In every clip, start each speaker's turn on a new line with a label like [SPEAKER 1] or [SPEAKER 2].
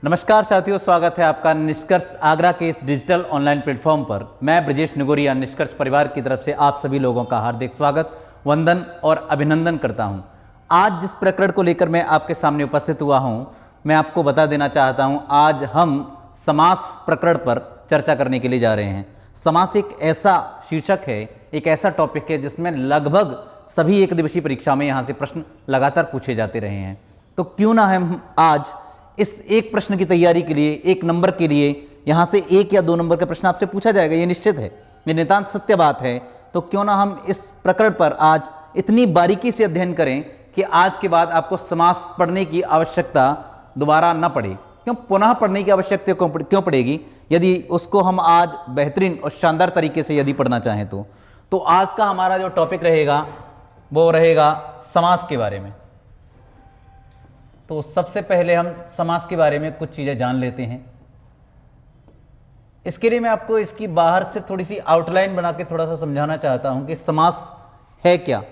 [SPEAKER 1] नमस्कार साथियों, स्वागत है आपका निष्कर्ष आगरा के इस डिजिटल ऑनलाइन प्लेटफॉर्म पर। मैं ब्रजेश निगोरिया निष्कर्ष परिवार की तरफ से आप सभी लोगों का हार्दिक स्वागत, वंदन और अभिनंदन करता हूं। आज जिस प्रकरण को लेकर मैं आपके सामने उपस्थित हुआ हूं, मैं आपको बता देना चाहता हूं, आज हम समास प्रकरण पर चर्चा करने के लिए जा रहे हैं। समास एक ऐसा शीर्षक है, एक ऐसा टॉपिक है जिसमें लगभग सभी एक दिवसीय परीक्षा में यहाँ से प्रश्न लगातार पूछे जाते रहे हैं। तो क्यों ना हम आज इस एक प्रश्न की तैयारी के लिए, एक नंबर के लिए, यहाँ से 1 या 2 नंबर का प्रश्न आपसे पूछा जाएगा, ये निश्चित है, ये नितांत सत्य बात है। तो क्यों ना हम इस प्रकरण पर आज इतनी बारीकी से अध्ययन करें कि आज के बाद आपको समास पढ़ने की आवश्यकता दोबारा न पड़े। क्यों पुनः पढ़ने की आवश्यकता क्यों पड़ेगी, यदि उसको हम आज बेहतरीन और शानदार तरीके से यदि पढ़ना चाहें तो आज का हमारा जो टॉपिक रहेगा वो रहेगा समास के बारे में। तो सबसे पहले हम समास के बारे में कुछ चीज़ें जान लेते हैं। इसके लिए मैं आपको इसकी बाहर से थोड़ी सी आउटलाइन बना के थोड़ा सा समझाना चाहता हूं कि समास है क्या,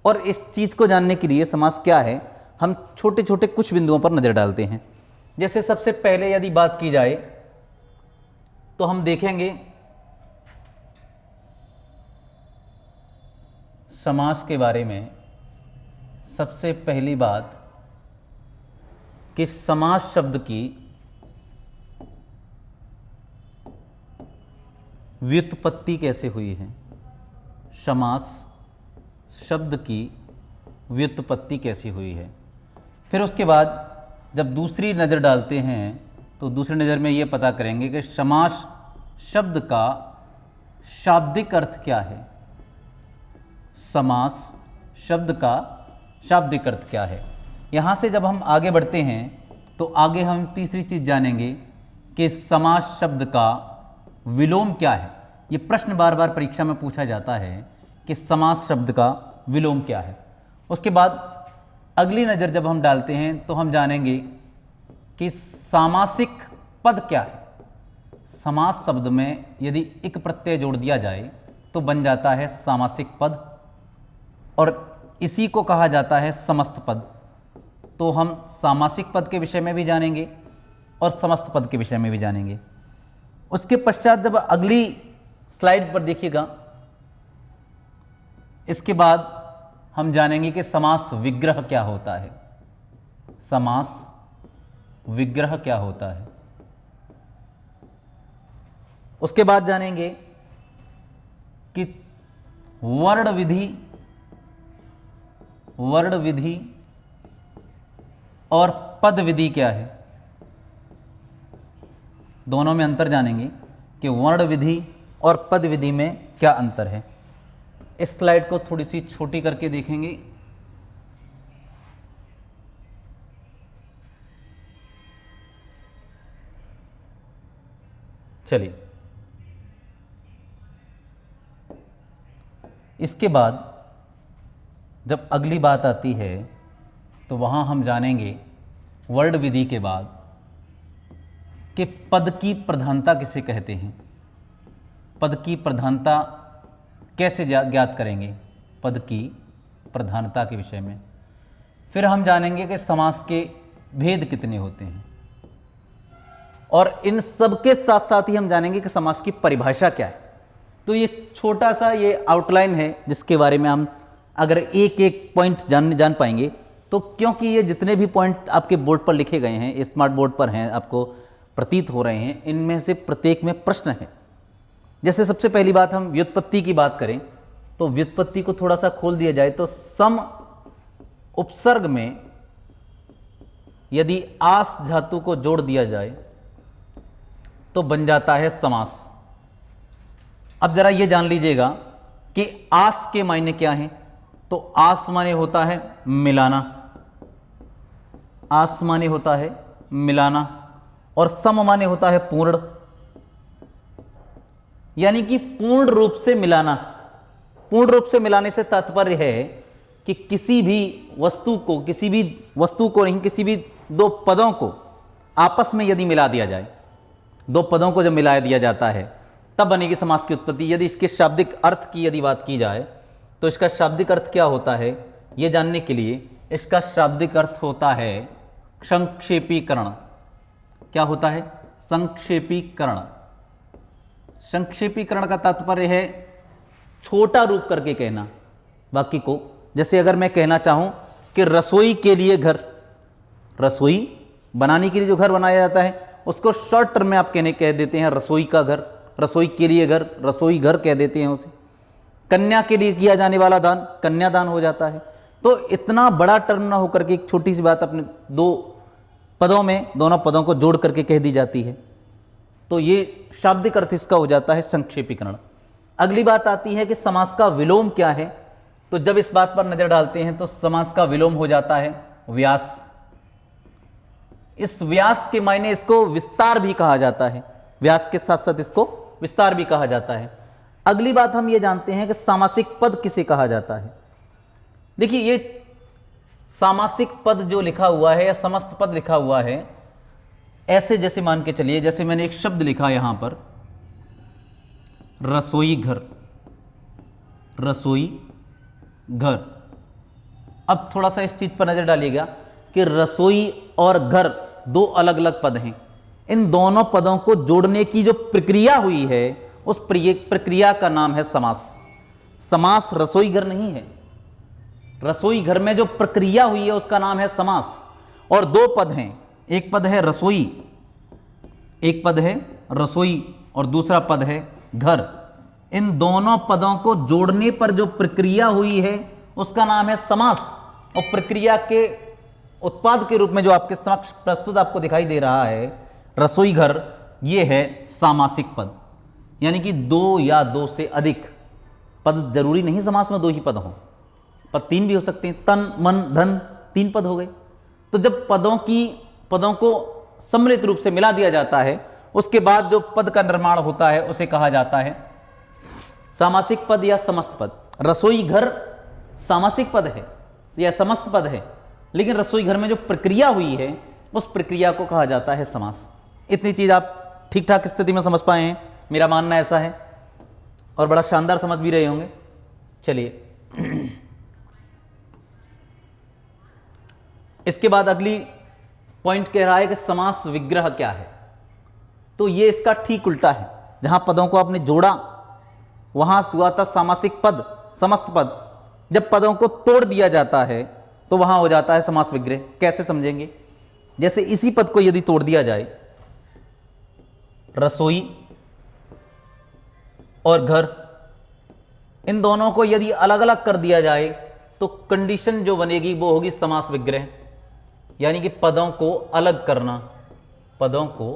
[SPEAKER 1] और इस चीज़ को जानने के लिए समास क्या है हम छोटे छोटे कुछ बिंदुओं पर नज़र डालते हैं। जैसे सबसे पहले यदि बात की जाए तो हम देखेंगे समास के बारे में। सबसे पहली बात कि समास शब्द की व्युत्पत्ति कैसे हुई है। समास शब्द की व्युत्पत्ति कैसी हुई है। फिर उसके बाद जब दूसरी नज़र डालते हैं तो दूसरी नज़र में ये पता करेंगे कि समास शब्द का शाब्दिक अर्थ क्या है। समास शब्द का शाब्दिक अर्थ क्या है। यहाँ से जब हम आगे बढ़ते हैं तो आगे हम तीसरी चीज़ जानेंगे कि समास शब्द का विलोम क्या है। ये प्रश्न बार बार परीक्षा में पूछा जाता है कि समास शब्द का विलोम क्या है। उसके बाद अगली नज़र जब हम डालते हैं तो हम जानेंगे कि सामासिक पद क्या है। समास शब्द में यदि इक प्रत्यय जोड़ दिया जाए तो बन जाता है सामासिक पद, और इसी को कहा जाता है समस्त पद। तो हम सामासिक पद के विषय में भी जानेंगे और समस्त पद के विषय में भी जानेंगे। उसके पश्चात जब अगली स्लाइड पर देखिएगा, इसके बाद हम जानेंगे कि समास विग्रह क्या होता है। समास विग्रह क्या होता है। उसके बाद जानेंगे कि वर्ण विधि और पद विधि क्या है। दोनों में अंतर जानेंगे कि वर्ण विधि और पद विधि में क्या अंतर है। इस स्लाइड को थोड़ी सी छोटी करके देखेंगे। चलिए, इसके बाद जब अगली बात आती है तो वहाँ हम जानेंगे वर्ण विधि के बाद कि पद की प्रधानता किसे कहते हैं। पद की प्रधानता कैसे ज्ञात करेंगे, पद की प्रधानता के विषय में। फिर हम जानेंगे कि समास के भेद कितने होते हैं, और इन सब के साथ साथ ही हम जानेंगे कि समास की परिभाषा क्या है। तो ये छोटा सा ये आउटलाइन है जिसके बारे में हम अगर एक एक पॉइंट जान पाएंगे तो, क्योंकि ये जितने भी पॉइंट आपके बोर्ड पर लिखे गए हैं, स्मार्ट बोर्ड पर हैं, आपको प्रतीत हो रहे हैं, इनमें से प्रत्येक में प्रश्न है। जैसे सबसे पहली बात हम व्युत्पत्ति की बात करें तो व्युत्पत्ति को थोड़ा सा खोल दिया जाए तो सम उपसर्ग में यदि आस धातु को जोड़ दिया जाए तो बन जाता है समास। अब जरा ये जान लीजिएगा कि आस के मायने क्या हैं। तो आस माने होता है मिलाना, आस माने होता है मिलाना, और सम माने होता है पूर्ण, यानी कि पूर्ण रूप से मिलाना। पूर्ण रूप से मिलाने से तात्पर्य है कि किसी भी वस्तु को नहीं, किसी भी दो पदों को आपस में यदि मिला दिया जाए, दो पदों को जब मिला दिया जाता है तब बनेगी समास की उत्पत्ति। यदि इसके शाब्दिक अर्थ की यदि बात की जाए तो इसका शाब्दिक अर्थ क्या होता है, ये जानने के लिए इसका शाब्दिक अर्थ होता है संक्षेपीकरण। क्या होता है? संक्षेपीकरण। संक्षेपीकरण का तात्पर्य है छोटा रूप करके कहना वाक्य को। जैसे अगर मैं कहना चाहूं कि रसोई के लिए घर, रसोई बनाने के लिए जो घर बनाया जाता है उसको शॉर्ट टर्म में आप कह देते हैं रसोई का घर, रसोई के लिए घर, रसोई घर कह देते हैं उसे। कन्या के लिए किया जाने वाला दान कन्यादान हो जाता है। तो इतना बड़ा टर्म ना होकर के एक छोटी सी बात अपने दो पदों में, दोनों पदों को जोड़ करके कह दी जाती है। तो ये शाब्दिक अर्थ इसका हो जाता है संक्षेपीकरण। अगली बात आती है कि समास का विलोम क्या है। तो जब इस बात पर नजर डालते हैं तो समास का विलोम हो जाता है व्यास। इस व्यास के मायने इसको विस्तार भी कहा जाता है, व्यास के साथ साथ इसको विस्तार भी कहा जाता है। अगली बात हम ये जानते हैं कि सामासिक पद किसे कहा जाता है। देखिए ये सामासिक पद जो लिखा हुआ है या समस्त पद लिखा हुआ है, ऐसे जैसे मान के चलिए, जैसे मैंने एक शब्द लिखा यहां पर रसोई घर, रसोई घर। अब थोड़ा सा इस चीज पर नजर डालिएगा कि रसोई और घर दो अलग अलग पद हैं। इन दोनों पदों को जोड़ने की जो प्रक्रिया हुई है उस प्रक्रिया का नाम है समास। समास रसोई घर नहीं है, रसोई घर में जो प्रक्रिया हुई है उसका नाम है समास। और दो पद हैं, एक पद है रसोई, एक पद है रसोई और दूसरा पद है घर। इन दोनों पदों को जोड़ने पर जो प्रक्रिया हुई है उसका नाम है समास। और प्रक्रिया के उत्पाद के रूप में जो आपके समक्ष प्रस्तुत आपको दिखाई दे रहा है रसोई घर, ये है सामासिक पद। यानी कि दो या दो से अधिक पद, जरूरी नहीं समास में दो ही पद हों, पद तीन भी हो सकते हैं। तन, मन, धन, तीन पद हो गए। तो जब पदों को सम्मिलित रूप से मिला दिया जाता है उसके बाद जो पद का निर्माण होता है उसे कहा जाता है सामासिक पद या समस्त पद। रसोई घर सामासिक पद है या समस्त पद है, लेकिन रसोई घर में जो प्रक्रिया हुई है उस प्रक्रिया को कहा जाता है समास। इतनी चीज आप ठीक ठाक स्थिति में समझ पाए हैं, मेरा मानना ऐसा है, और बड़ा शानदार समझ भी रहे होंगे। चलिए इसके बाद अगली पॉइंट कह रहा है कि समास विग्रह क्या है। तो ये इसका ठीक उल्टा है। जहां पदों को आपने जोड़ा वहां हुआ था सामासिक पद, समस्त पद। जब पदों को तोड़ दिया जाता है तो वहां हो जाता है समास विग्रह। कैसे समझेंगे? जैसे इसी पद को यदि तोड़ दिया जाए, रसोई और घर, इन दोनों को यदि अलग अलग कर दिया जाए तो कंडीशन जो बनेगी वो होगी समास विग्रह। यानी कि पदों को अलग करना, पदों को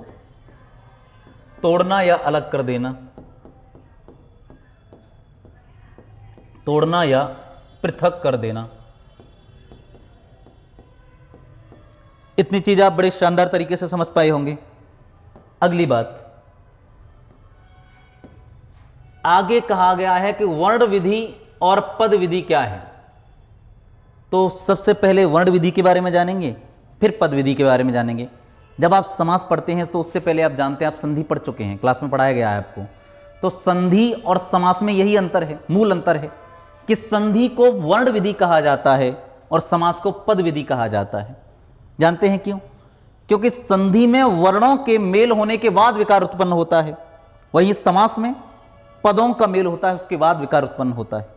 [SPEAKER 1] तोड़ना या अलग कर देना, तोड़ना या पृथक कर देना। इतनी चीज आप बड़े शानदार तरीके से समझ पाए होंगे। अगली बात, आगे कहा गया है कि वर्ण विधि और पद विधि क्या है। तो सबसे पहले वर्ण विधि के बारे में जानेंगे, फिर पद विधि के बारे में जानेंगे। जब आप समास पढ़ते हैं तो उससे पहले आप जानते हैं, आप संधि पढ़ चुके हैं, क्लास में पढ़ाया गया है आपको। तो संधि और समास में यही अंतर है, मूल अंतर है कि संधि को वर्ण विधि कहा जाता है और समास को पद विधि कहा जाता है। जानते हैं क्यों? क्योंकि संधि में वर्णों के मेल होने के बाद विकार उत्पन्न होता है, वहीं समास में पदों का मेल होता है उसके बाद विकार उत्पन्न होता है।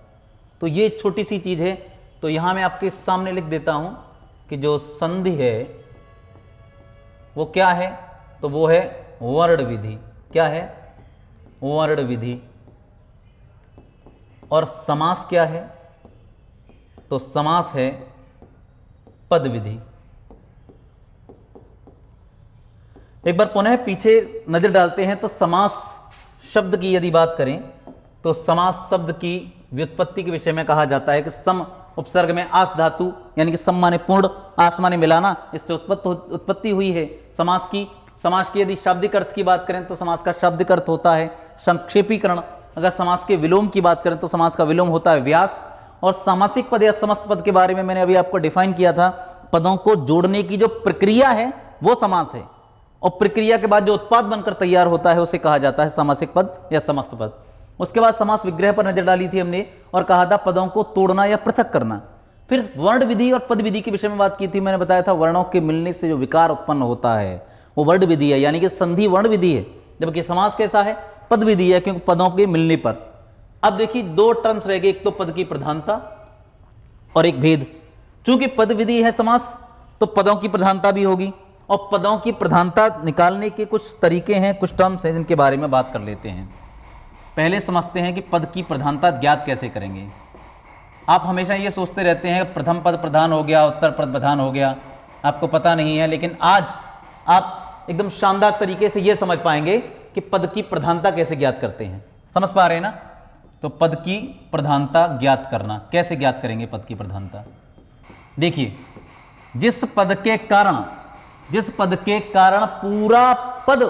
[SPEAKER 1] तो ये छोटी सी चीज है। तो यहां मैं आपके सामने लिख देता हूं कि जो संधि है वो क्या है, तो वो है वर्ण विधि। क्या है? वर्ण विधि। और समास क्या है? तो समास है पद विधि। एक बार पुनः पीछे नजर डालते हैं तो समास शब्द की यदि बात करें तो समास शब्द की व्युत्पत्ति के विषय में कहा जाता है कि सम उपसर्ग में आस धातु यानी कि सम माने पूर्ण, आस माने मिलाना, इससे उत्पत्ति हुई है समास की। समास की यदि शाब्दिक अर्थ की बात करें तो समास का शाब्दिक अर्थ होता है संक्षेपीकरण। अगर समास के विलोम की बात करें तो समास का विलोम होता है व्यास। और सामासिक पद या समस्त पद के बारे में मैंने अभी आपको डिफाइन किया था, पदों को जोड़ने की जो प्रक्रिया है वो समास है, और प्रक्रिया के बाद जो उत्पाद बनकर तैयार होता है उसे कहा जाता है सामासिक पद या समस्त पद। उसके बाद समास विग्रह पर नजर डाली थी हमने और कहा था पदों को तोड़ना या पृथक करना। फिर वर्ण विधि और पद विधि के विषय में बात की थी, मैंने बताया था वर्णों के मिलने से जो विकार उत्पन्न होता है वो वर्ड विधि है, यानी कि संधि वर्ण विधि है, जबकि समास कैसा है, पद विधि है, क्योंकि पदों के मिलने पर। अब देखिए दो टर्म्स रह गए, एक तो पद की प्रधानता और एक भेद। चूंकि पद विधि है समास, तो पदों की प्रधानता भी होगी, और पदों की प्रधानता निकालने के कुछ तरीके हैं, कुछ टर्म्स हैं जिनके बारे में बात कर लेते हैं। पहले समझते हैं कि पद की प्रधानता ज्ञात कैसे करेंगे। आप हमेशा ये सोचते रहते हैं प्रथम पद प्रधान हो गया, उत्तर पद प्रधान हो गया, आपको पता नहीं है, लेकिन आज आप एकदम शानदार तरीके से ये समझ पाएंगे कि पद की प्रधानता कैसे ज्ञात करते हैं। समझ पा रहे हैं ना? तो पद की प्रधानता ज्ञात करना, कैसे ज्ञात करेंगे पद की प्रधानता? देखिए, जिस पद के कारण पूरा पद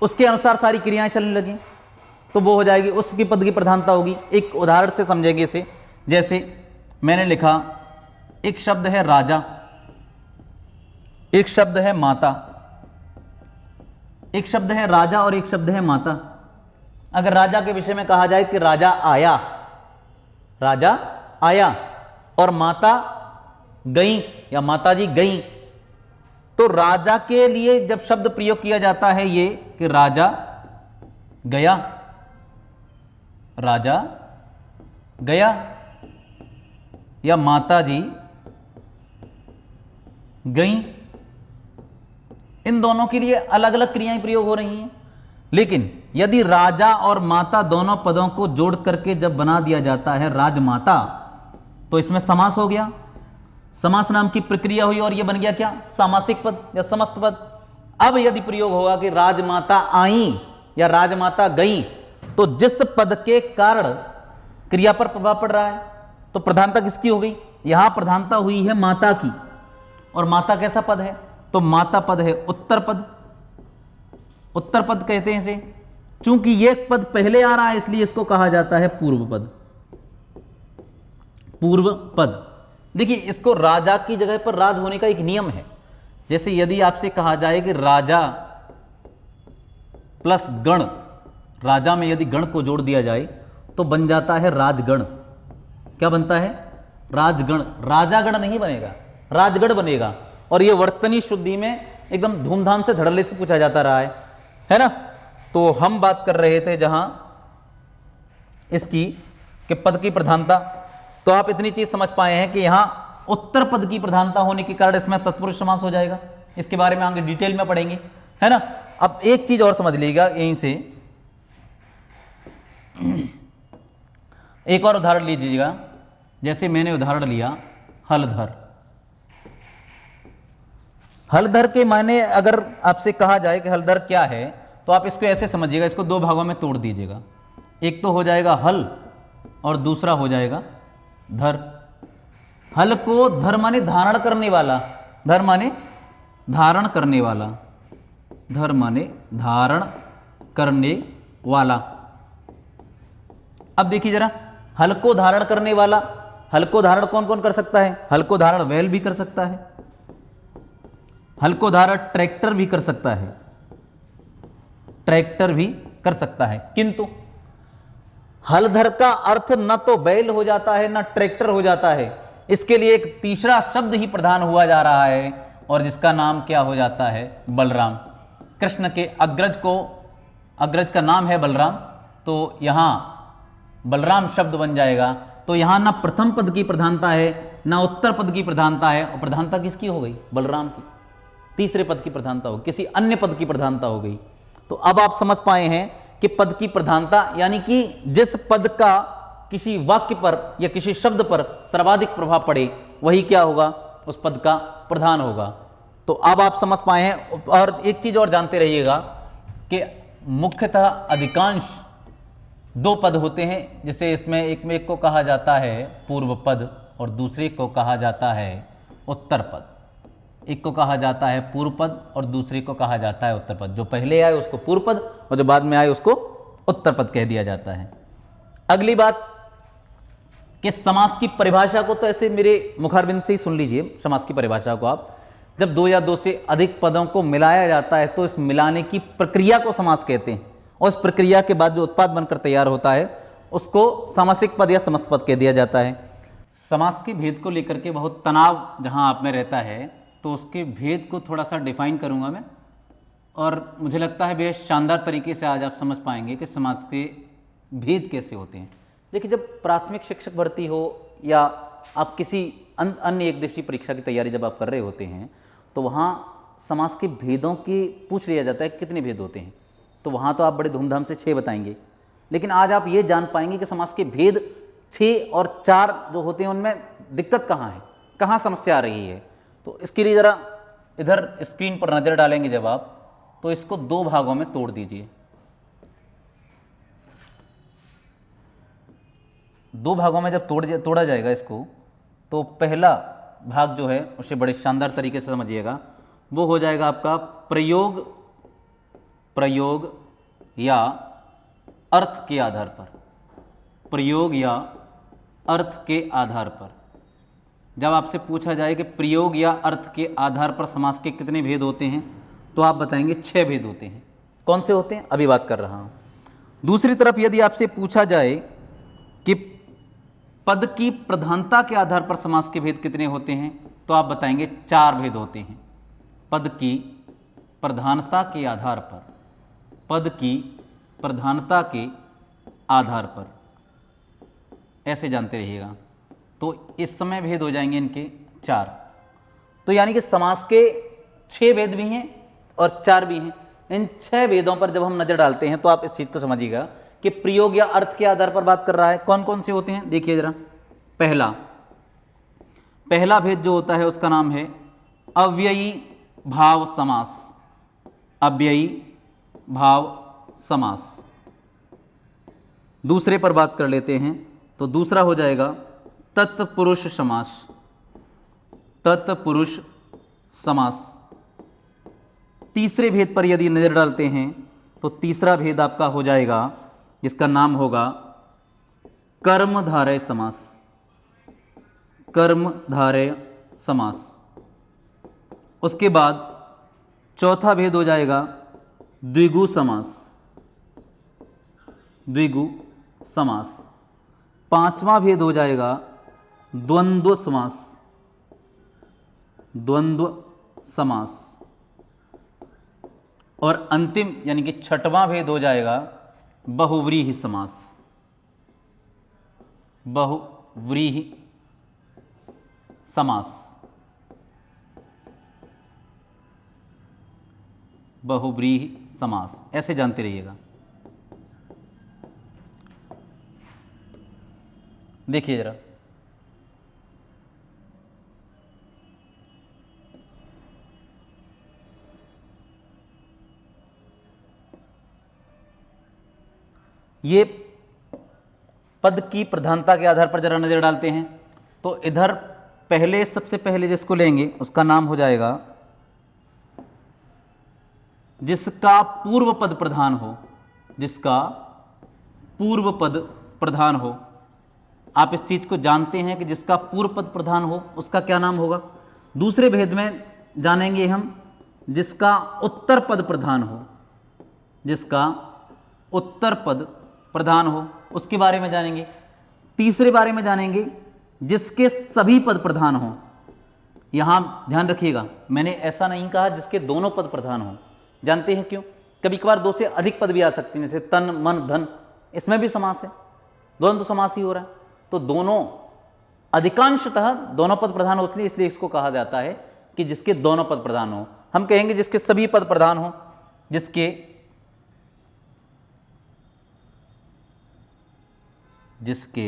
[SPEAKER 1] उसके अनुसार सारी क्रियाएं चलने लगी, तो वो हो जाएगी, उसकी पद की प्रधानता होगी। एक उदाहरण से समझेंगे इसे। जैसे मैंने लिखा, एक शब्द है राजा, एक शब्द है माता, एक शब्द है राजा और एक शब्द है माता। अगर राजा के विषय में कहा जाए कि राजा आया और माता गई या माताजी गई, तो राजा के लिए जब शब्द प्रयोग किया जाता है ये कि राजा गया या माताजी गई, इन दोनों के लिए अलग अलग क्रियाएं प्रयोग हो रही हैं। लेकिन यदि राजा और माता दोनों पदों को जोड़ करके जब बना दिया जाता है राजमाता, तो इसमें समास हो गया, समास नाम की प्रक्रिया हुई और यह बन गया क्या, सामासिक पद या समस्त पद। अब यदि प्रयोग होगा कि राजमाता आई या राजमाता गई, तो जिस पद के कारण क्रिया पर प्रभाव पड़ रहा है, तो प्रधानता किसकी हो गई? यहां प्रधानता हुई है माता की, और माता कैसा पद है? तो माता पद है उत्तर पद। उत्तर पद कहते हैं इसे, चूंकि यह पद पहले आ रहा है इसलिए इसको कहा जाता है पूर्व पद। पूर्व पद। देखिए, इसको राजा की जगह पर राज होने का एक नियम है। जैसे यदि आपसे कहा जाए कि राजा प्लस गण, राजा में यदि गण को जोड़ दिया जाए तो बन जाता है राजगण। क्या बनता है? राजगण। राजागण नहीं बनेगा, राजगण बनेगा। और यह वर्तनी शुद्धि में एकदम धूमधाम से धड़ल्ले से पूछा जाता रहा है ना? तो हम बात कर रहे थे जहां इसकी कि पद की प्रधानता, तो आप इतनी चीज समझ पाए हैं कि यहां उत्तर पद की प्रधानता होने के कारण इसमें तत्पुरुष समास हो जाएगा। इसके बारे में आगे डिटेल में पढ़ेंगे, है ना? अब एक चीज और समझ लीजिएगा यहीं से, एक और उदाहरण लीजिएगा। जैसे मैंने उदाहरण लिया हलधर। हलधर के माने अगर आपसे कहा जाए कि हलधर क्या है, तो आप इसको ऐसे समझिएगा, इसको दो भागों में तोड़ दीजिएगा। एक तो हो जाएगा हल और दूसरा हो जाएगा धर। हल को धर माने धारण करने वाला, धर माने धारण करने वाला, धर माने धारण करने वाला। अब देखिए जरा, हल को धारण करने वाला, हल को धारण कौन कौन कर सकता है? हल को धारण बैल भी कर सकता है, हल को धारण ट्रैक्टर भी कर सकता है, ट्रैक्टर भी कर सकता है। किंतु हलधर का अर्थ न तो बैल हो जाता है न ट्रैक्टर हो जाता है, इसके लिए एक तीसरा शब्द ही प्रधान हुआ जा रहा है, और जिसका नाम क्या हो जाता है? बलराम। कृष्ण के अग्रज का नाम है बलराम, तो यहां बलराम शब्द बन जाएगा। तो यहां ना प्रथम पद की प्रधानता है ना उत्तर पद की प्रधानता है, और प्रधानता किसकी हो गई? बलराम की। तीसरे पद की प्रधानता हो, किसी अन्य पद की प्रधानता हो गई। तो अब आप समझ पाए हैं कि पद की प्रधानता यानी कि जिस पद का किसी वाक्य पर या किसी शब्द पर सर्वाधिक प्रभाव पड़े वही क्या होगा? उस पद का प्रधान होगा। तो अब आप समझ पाए हैं। और एक चीज और जानते रहिएगा कि मुख्यतः अधिकांश दो पद होते हैं, जिसे इसमें एक को कहा जाता है पूर्व पद और दूसरे को कहा जाता है उत्तर पद। एक को कहा जाता है पूर्व पद और दूसरे को कहा जाता है उत्तर पद। जो पहले आए उसको पूर्व पद और जो बाद में आए उसको उत्तर पद कह दिया जाता है। अगली बात कि समास की परिभाषा को तो ऐसे मेरे मुखारबिंद से ही सुन लीजिए। समास की परिभाषा को आप, जब दो या दो से अधिक पदों को मिलाया जाता है तो इस मिलाने की प्रक्रिया को समास कहते हैं, और इस प्रक्रिया के बाद जो उत्पाद बनकर तैयार होता है उसको सामासिक पद या समस्त पद कह दिया जाता है। समास के भेद को लेकर के बहुत तनाव जहां आप में रहता है, तो उसके भेद को थोड़ा सा डिफाइन करूंगा मैं, और मुझे लगता है बेहद शानदार तरीके से आज आप समझ पाएंगे कि समाज के भेद कैसे होते हैं। देखिए, जब प्राथमिक शिक्षक भर्ती हो या आप किसी अन्य एक दिवसीय परीक्षा की तैयारी जब आप कर रहे होते हैं, तो वहाँ समाज के भेदों की पूछ लिया जाता है कितने भेद होते हैं, तो वहाँ तो आप बड़े धूमधाम से 6 बताएंगे, लेकिन आज आप ये जान पाएंगे कि समाज के भेद 6 और 4 जो होते हैं उनमें दिक्कत कहाँ है, कहाँ समस्या आ रही है। तो इसके लिए ज़रा इधर स्क्रीन पर नज़र डालेंगे जब आप, तो इसको 2 भागों में तोड़ दीजिए। 2 भागों में जब तोड़ा जाएगा इसको, तो पहला भाग जो है उसे बड़े शानदार तरीके से समझिएगा। वो हो जाएगा आपका प्रयोग या अर्थ के आधार पर। प्रयोग या अर्थ के आधार पर जब आपसे पूछा जाए कि प्रयोग या अर्थ के आधार पर समास के कितने भेद होते हैं, तो आप बताएंगे 6 भेद होते हैं। कौन से होते हैं अभी बात कर रहा हूं। दूसरी तरफ यदि आपसे पूछा जाए कि पद की प्रधानता के आधार पर समास के भेद कितने होते हैं, तो आप बताएंगे 4 भेद होते हैं। पद की प्रधानता के आधार पर, पद की प्रधानता के आधार पर, ऐसे जानते रहिएगा। तो इस समय भेद हो जाएंगे इनके 4। तो यानी कि समास के 6 भेद भी हैं और 4 भी हैं। इन 6 भेदों पर जब हम नजर डालते हैं तो आप इस चीज को समझिएगा कि प्रयोग या अर्थ के आधार पर बात कर रहा है। कौन कौन से होते हैं देखिए जरा। पहला भेद जो होता है उसका नाम है अव्ययी भाव समास। अव्ययी भाव समास। दूसरे पर बात कर लेते हैं, तो दूसरा हो जाएगा तत्पुरुष समास। तत्पुरुष समास। तीसरे भेद पर यदि नजर डालते हैं तो तीसरा भेद आपका हो जाएगा जिसका नाम होगा कर्मधारय समास। कर्मधारय समास। उसके बाद चौथा भेद हो जाएगा द्विगु समास। द्विगु समास। पांचवा भेद हो जाएगा द्वंद्व समास। द्वंद्व समास। और अंतिम यानी कि छठवां भेद हो जाएगा बहुव्रीहि समास। बहुव्रीहि समास। बहुव्रीहि समास, ऐसे जानते रहिएगा। देखिए जरा, ये पद की प्रधानता के आधार पर जरा नजर डालते हैं, तो इधर पहले सबसे पहले जिसको लेंगे उसका नाम हो जाएगा जिसका पूर्व पद प्रधान हो। जिसका पूर्व पद प्रधान हो। आप इस चीज को जानते हैं कि जिसका पूर्व पद प्रधान हो उसका क्या नाम होगा। दूसरे भेद में जानेंगे हम जिसका उत्तर पद प्रधान हो। जिसका उत्तर पद प्रधान हो उसके बारे में जानेंगे। तीसरे बारे में जानेंगे जिसके सभी पद प्रधान हो। यहां ध्यान रखिएगा, मैंने ऐसा नहीं कहा जिसके दोनों पद प्रधान हो। जानते हैं क्यों? कभी कभार 2 से अधिक पद भी आ सकते हैं, जैसे तन मन धन, इसमें भी समास है, द्वंद्व समास ही हो रहा है। तो दोनों अधिकांशतः दोनों पद प्रधान होते हैं, इसलिए इसको कहा जाता है कि जिसके दोनों पद प्रधान हो। हम कहेंगे जिसके सभी पद प्रधान हो। जिसके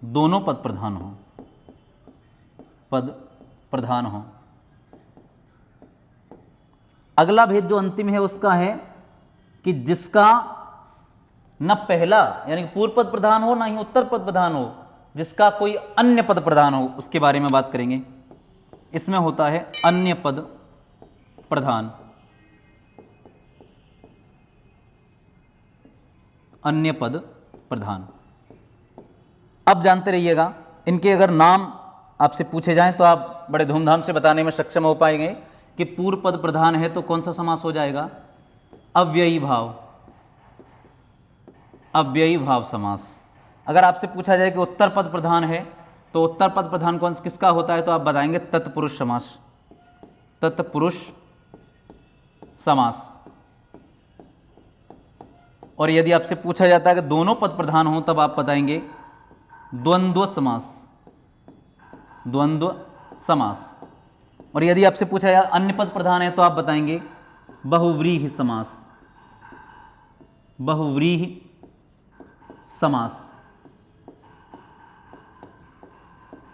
[SPEAKER 1] दोनों पद प्रधान हो। पद प्रधान हो। अगला भेद जो अंतिम है उसका है कि जिसका न पहला यानी पूर्व पद प्रधान हो ना ही उत्तर पद प्रधान हो, जिसका कोई अन्य पद प्रधान हो, उसके बारे में बात करेंगे। इसमें होता है अन्य पद प्रधान। अन्य पद प्रधान। अब जानते रहिएगा, इनके अगर नाम आपसे पूछे जाएं तो आप बड़े धूमधाम से बताने में सक्षम हो पाएंगे कि पूर्व पद प्रधान है तो कौन सा समास हो जाएगा? अव्ययी भाव। अव्ययी भाव समास। अगर आपसे पूछा जाए कि उत्तर पद प्रधान है तो उत्तर पद प्रधान कौन किसका होता है, तो आप बताएंगे तत्पुरुष समास, तत्पुरुष समास। और यदि आपसे पूछा जाता है कि दोनों पद प्रधान हो तब आप बताएंगे द्वंद्व समास, द्वंद्व समास। और यदि आपसे पूछा जाए अन्य पद प्रधान है तो आप बताएंगे बहुव्रीहि समास, बहुव्रीहि समास।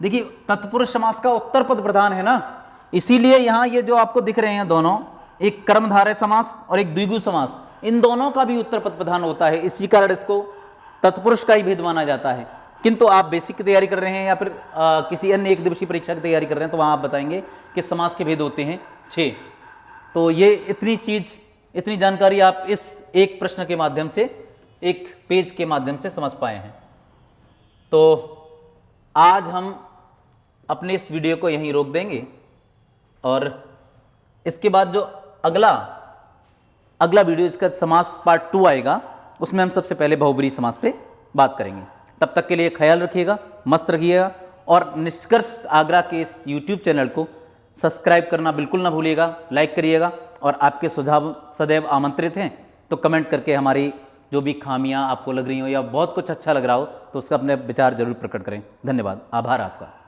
[SPEAKER 1] देखिए तत्पुरुष समास का उत्तर पद प्रधान है ना, इसीलिए यहां ये जो आपको दिख रहे हैं दोनों, एक कर्मधारय समास और एक द्विगु समास, इन दोनों का भी उत्तर पद प्रधान होता है, इसी कारण इसको तत्पुरुष का ही भेद माना जाता है। किंतु आप बेसिक की तैयारी कर रहे हैं या फिर किसी अन्य एक दिवसीय परीक्षा की तैयारी कर रहे हैं तो वहां आप बताएंगे कि समास के भेद होते हैं 6। तो ये इतनी जानकारी आप इस एक प्रश्न के माध्यम से, एक पेज के माध्यम से समझ पाए हैं। तो आज हम अपने इस वीडियो को यहीं रोक देंगे और इसके बाद जो अगला वीडियो, इसका समास पार्ट 2 आएगा, उसमें हम सबसे पहले बहुब्रीहि समास पे बात करेंगे। तब तक के लिए ख्याल रखिएगा, मस्त रखिएगा और निष्कर्ष आगरा के इस YouTube चैनल को सब्सक्राइब करना बिल्कुल ना भूलिएगा, लाइक करिएगा और आपके सुझाव सदैव आमंत्रित हैं। तो कमेंट करके हमारी जो भी खामियां आपको लग रही हो या बहुत कुछ अच्छा लग रहा हो तो उसका अपने विचार जरूर प्रकट करें। धन्यवाद, आभार आपका।